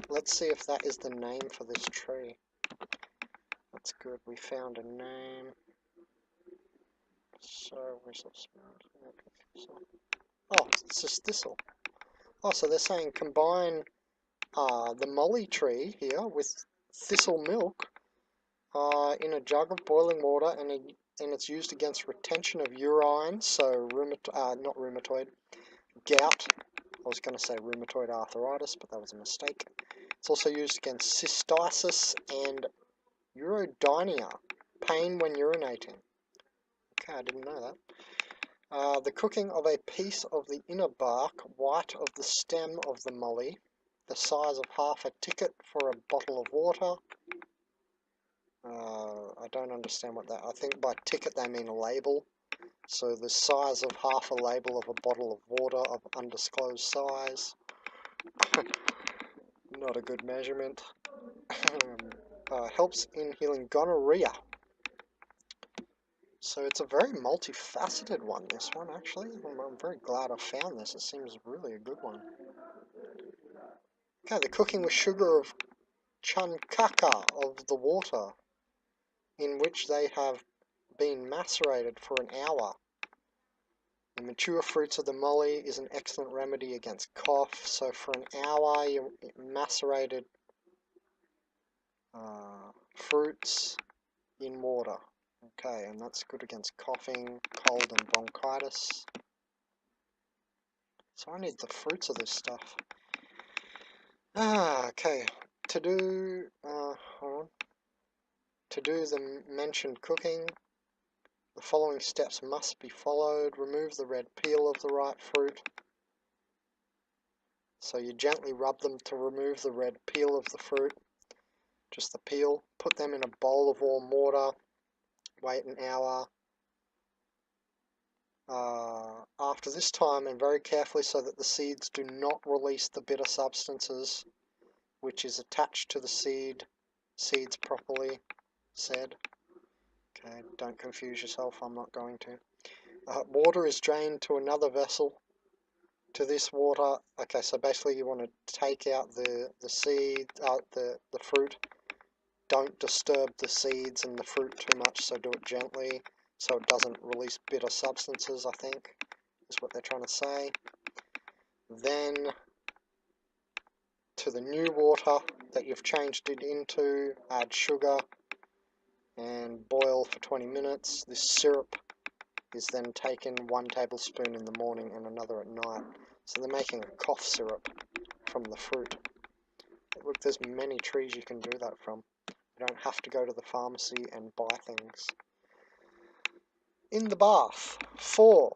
Let's see if that is the name for this tree. That's good, we found a name. So, where's this? Oh, it's just thistle. Oh, so they're saying combine the molle tree here with thistle milk in a jug of boiling water, and it's used against retention of urine, so not rheumatoid, gout. I was going to say rheumatoid arthritis, but that was a mistake. It's also used against cystitis and urodynia, pain when urinating. Okay, I didn't know that. The cooking of a piece of the inner bark, white of the stem of the molle, the size of half a ticket for a bottle of water. I don't understand what that... I think by ticket they mean a label. So the size of half a label of a bottle of water of undisclosed size. Not a good measurement. Helps in healing gonorrhea. So it's a very multifaceted one, this one actually. I'm very glad I found this. It seems really a good one. Okay, the cooking with sugar of chankaka of the water, in which they have been macerated for an hour. The mature fruits of the molle is an excellent remedy against cough. So for an hour you macerated fruits in water. Okay, and that's good against coughing, cold and bronchitis. So I need the fruits of this stuff. Okay. To do, hold on. To do the mentioned cooking, the following steps must be followed. Remove the red peel of the right fruit. So you gently rub them to remove the red peel of the fruit. Just the peel. Put them in a bowl of warm water. Wait an hour. After this time, and very carefully so that the seeds do not release the bitter substances which is attached to the seeds properly said. Okay, don't confuse yourself, I'm not going to. Water is drained to another vessel. To this water, okay, so basically you want to take out the seed, the fruit. Don't disturb the seeds and the fruit too much, so do it gently so it doesn't release bitter substances, I think, is what they're trying to say. Then to the new water that you've changed it into, add sugar and boil for 20 minutes. This syrup is then taken 1 tablespoon in the morning and another at night. So they're making a cough syrup from the fruit. Look, there's many trees you can do that from. You don't have to go to the pharmacy and buy things. In the bath, 4.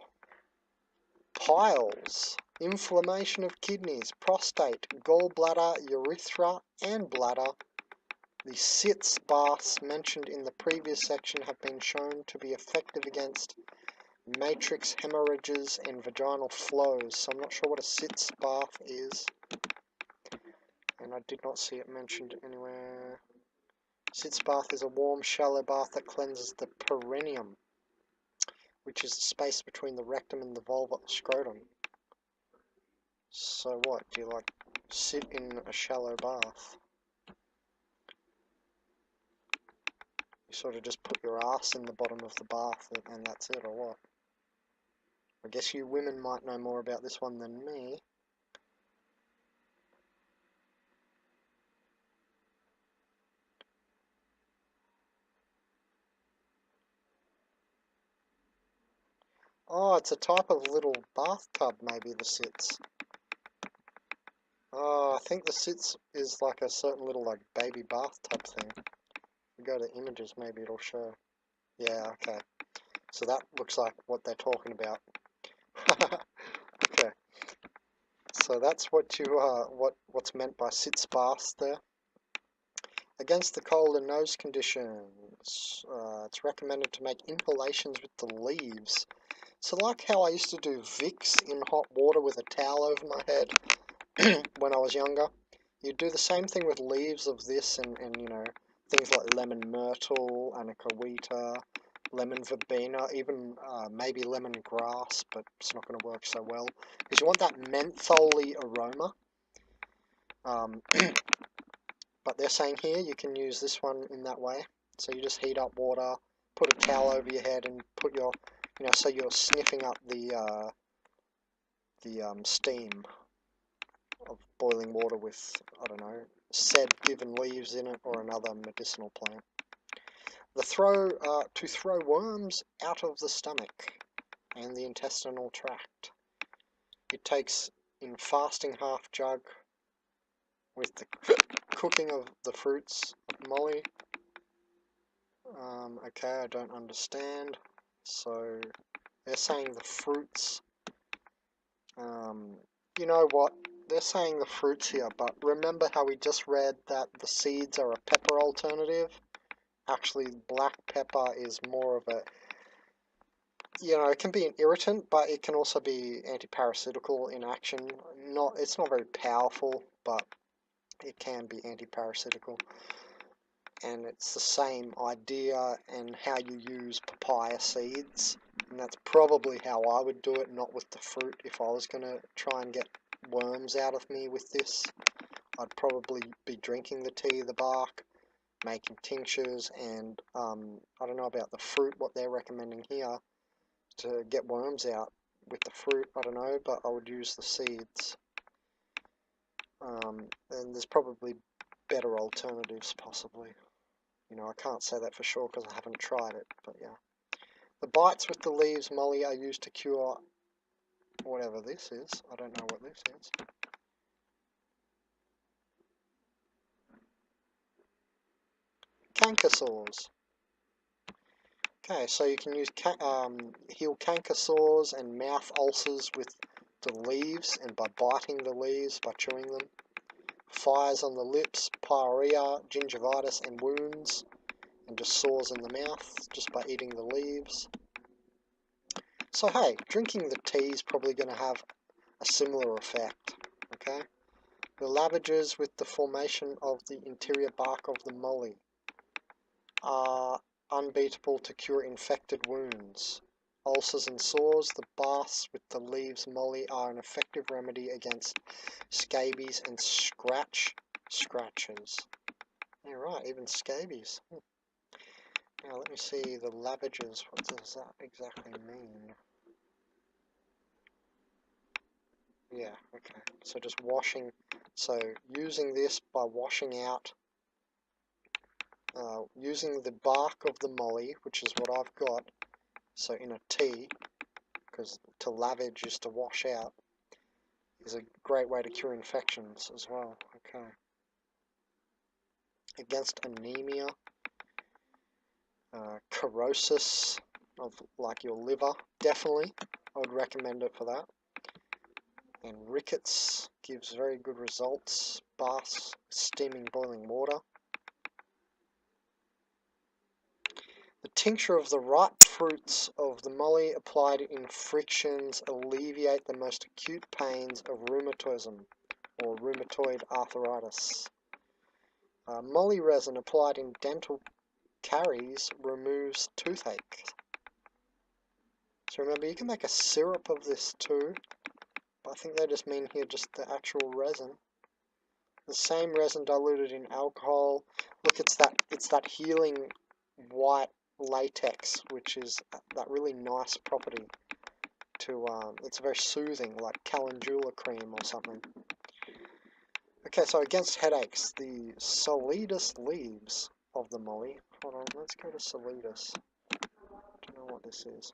Piles, inflammation of kidneys, prostate, gallbladder, urethra, and bladder. The sitz baths mentioned in the previous section have been shown to be effective against matrix hemorrhages and vaginal flows. So I'm not sure what a sitz bath is, and I did not see it mentioned anywhere. Sitz bath is a warm, shallow bath that cleanses the perineum, which is the space between the rectum and the vulva or scrotum. So what, do you like sit in a shallow bath? You sort of just put your ass in the bottom of the bath and that's it, or what? I guess you women might know more about this one than me. Oh, it's a type of little bathtub, maybe, the sitz. Oh, I think the sitz is like a certain little like baby bathtub thing. If we go to images, maybe it'll show. Yeah, okay. So that looks like what they're talking about. Okay. So that's what you what's meant by sitz baths there. Against the cold and nose conditions, it's recommended to make inhalations with the leaves. So like how I used to do Vicks in hot water with a towel over my head when I was younger, you do the same thing with leaves of this and you know, things like lemon myrtle, anacarwita, lemon verbena, even maybe lemon grass, but it's not going to work so well because you want that mentholy aroma. But they're saying here you can use this one in that way. So you just heat up water, put a towel over your head, and put your, you know, so you're sniffing up the steam of boiling water with, I don't know, said given leaves in it or another medicinal plant. To throw worms out of the stomach and the intestinal tract. it takes in fasting half jug with the cooking of the fruits of Molle. Okay, I don't understand. So they're saying the fruits. You know what? They're saying the fruits here, but remember how we just read that the seeds are a pepper alternative? Actually, black pepper is more of a, you know, it can be an irritant, but it can also be anti-parasitical in action. It's not very powerful, but it can be anti-parasitical. And it's the same idea and how you use papaya seeds. And that's probably how I would do it, not with the fruit. If I was going to try and get worms out of me with this, I'd probably be drinking the tea, the bark, making tinctures, and I don't know about the fruit, what they're recommending here to get worms out with the fruit, I don't know, but I would use the seeds. And there's probably better alternatives, possibly. You know, I can't say that for sure because I haven't tried it, but yeah. The bites with the leaves Molle are used to cure whatever this is. I don't know what this is. Canker sores. Okay, so you can use heal canker sores and mouth ulcers with the leaves and by biting the leaves, by chewing them. Fires on the lips, pyorrhea, gingivitis and wounds, and just sores in the mouth just by eating the leaves. So hey, drinking the tea is probably going to have a similar effect, okay? The lavages with the formation of the interior bark of the Molle are unbeatable to cure infected wounds. Ulcers and sores, the baths with the leaves Molle are an effective remedy against scabies and scratches. Yeah, right, even scabies. Now let me see the lavages. What does that exactly mean? Yeah, okay. So just washing. So using this by washing out, using the bark of the Molle, which is what I've got. So in a tea, because to lavage is to wash out, is a great way to cure infections as well. Okay. Against anemia, cirrhosis of like your liver, definitely. I would recommend it for that. And rickets gives very good results. Baths, steaming boiling water. The tincture of the ripe fruits of the Molle applied in frictions alleviate the most acute pains of rheumatism or rheumatoid arthritis. Molle resin applied in dental caries removes toothache. So remember, you can make a syrup of this too, but I think they just mean here just the actual resin. The same resin diluted in alcohol. Look, it's that healing white latex, which is that really nice property to, it's very soothing, like calendula cream or something. Okay, so against headaches, the Solidus leaves of the Molle. Hold on, let's go to Solidus. Don't know what this is.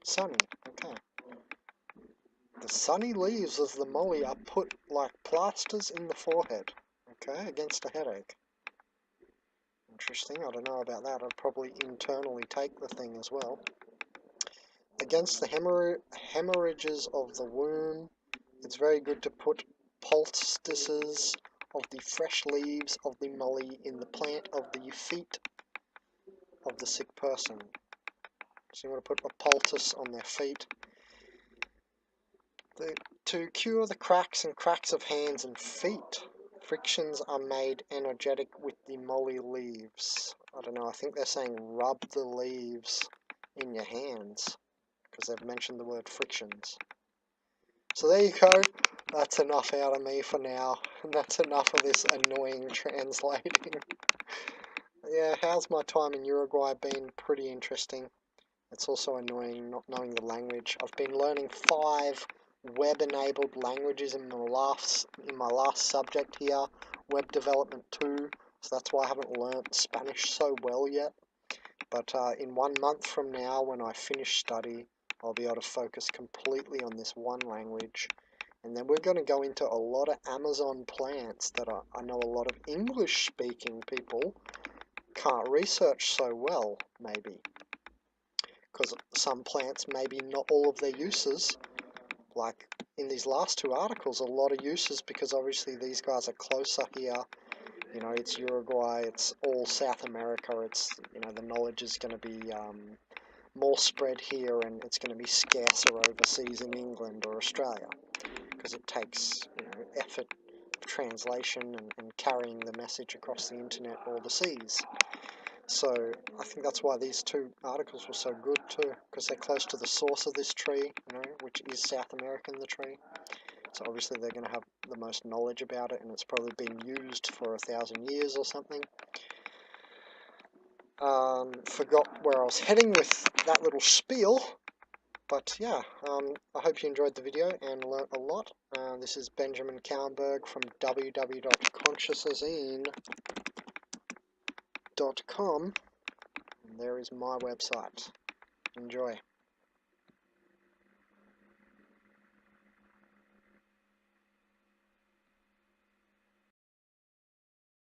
Sunny, okay. The sunny leaves of the Molle are put like plasters in the forehead, okay, against a headache. Interesting, I don't know about that. I'd probably internally take the thing as well. Against the hemorrhages of the womb, it's very good to put poultices of the fresh leaves of the Molle in the plant of the feet of the sick person. So you want to put a poultice on their feet. To cure the cracks of hands and feet, frictions are made energetic with the Molle leaves. I don't know, I think they're saying rub the leaves in your hands, because they've mentioned the word frictions. So there you go, that's enough out of me for now, and that's enough of this annoying translating. Yeah, how's my time in Uruguay been? Pretty interesting. It's also annoying not knowing the language. I've been learning 5 web-enabled languages in my last subject here, web development 2. So that's why I haven't learnt Spanish so well yet. But in 1 month from now, when I finish study, I'll be able to focus completely on this one language. And then we're going to go into a lot of Amazon plants that I know a lot of English-speaking people can't research so well, maybe. Because some plants, maybe not all of their uses, like in these last 2 articles, a lot of uses, because obviously these guys are closer here. You know, it's Uruguay, it's all South America, it's, you know, the knowledge is going to be more spread here, and it's going to be scarcer overseas in England or Australia, because it takes, you know, effort of translation and carrying the message across the internet or the seas. So I think that's why these 2 articles were so good too, because they're close to the source of this tree, you know, which is South American, the tree. So obviously they're going to have the most knowledge about it, and it's probably been used for 1,000 years or something. Forgot where I was heading with that little spiel, but yeah, I hope you enjoyed the video and learnt a lot. This is Benjamin Kallenberg from www.consciousazine.com, and there is my website. Enjoy.